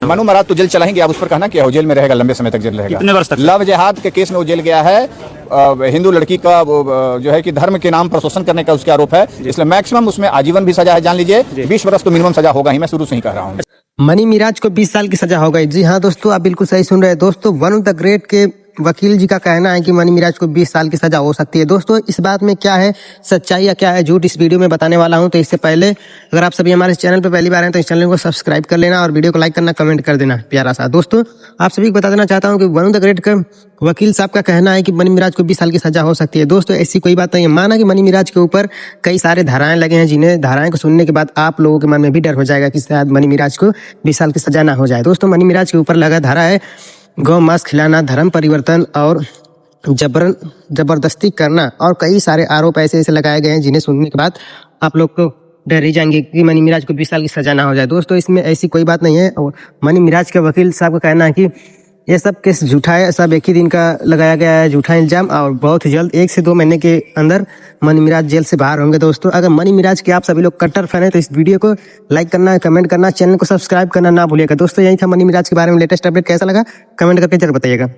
मनु महाराज तो जेल चलाएंगे, आप उस पर कहना क्या हो, जेल में रहेगा, लंबे समय तक जेल रहेगा। कितने वर्ष तक? लव जिहाद के केस में वो जेल गया है। हिंदू लड़की का जो है कि धर्म के नाम पर शोषण करने का उसके आरोप है, इसलिए मैक्सिमम उसमें आजीवन भी सजा है। जान लीजिए 20 वर्ष तो मिनिमम सजा होगा ही, मैं शुरू से ही कह रहा हूँ। मनी मिराज को 20 साल की सजा हो गई। जी हाँ दोस्तों, आप बिल्कुल सही सुन रहे हैं दोस्तों। वन ऑफ द ग्रेट के वकील जी का कहना है कि मनी मिराज को 20 साल की सजा हो सकती है। दोस्तों इस बात में क्या है सच्चाई या क्या है झूठ, इस वीडियो में बताने वाला हूं। तो इससे पहले अगर आप सभी हमारे चैनल पर पहली बार हैं तो इस चैनल को सब्सक्राइब कर लेना और वीडियो को लाइक करना, कमेंट कर देना प्यारा सा। दोस्तों आप सभी को बता देना चाहता हूँ कि वन ऑफ द ग्रेट का वकील साहब का कहना है कि मनी मिराज को 20 साल की सजा हो सकती है। दोस्तों ऐसी कोई बात नहीं है। माना कि मनी मिराज के ऊपर कई सारे धाराएं लगे हैं, जिन्हें धाराएं को सुनने के बाद आप लोगों के मन में भी डर हो जाएगा कि शायद मनी मिराज को 20 साल की सजा ना हो जाए। दोस्तों मनी मिराज के ऊपर लगा धारा है गौ मांस खिलाना, धर्म परिवर्तन और जबरदस्ती करना, और कई सारे आरोप ऐसे ऐसे लगाए गए हैं जिन्हें सुनने के बाद आप लोग को डर ही जाएंगे कि मनी मिराज को 20 साल की सजा ना हो जाए। दोस्तों इसमें ऐसी कोई बात नहीं है। और मनी मिराज के वकील साहब का कहना है कि ये सब केस झूठा है, सब एक ही दिन का लगाया गया है झूठा इल्जाम, और बहुत ही जल्द 1 से 2 महीने के अंदर मनी मिराज जेल से बाहर होंगे। दोस्तों अगर मनी मिराज के आप सभी लोग कट्टर फैन हैं तो इस वीडियो को लाइक करना, कमेंट करना, चैनल को सब्सक्राइब करना ना भूलिएगा। दोस्तों यही था मनी मिराज के बारे में लेटेस्ट अपडेट। कैसा लगा कमेंट करके जरूर बताइएगा।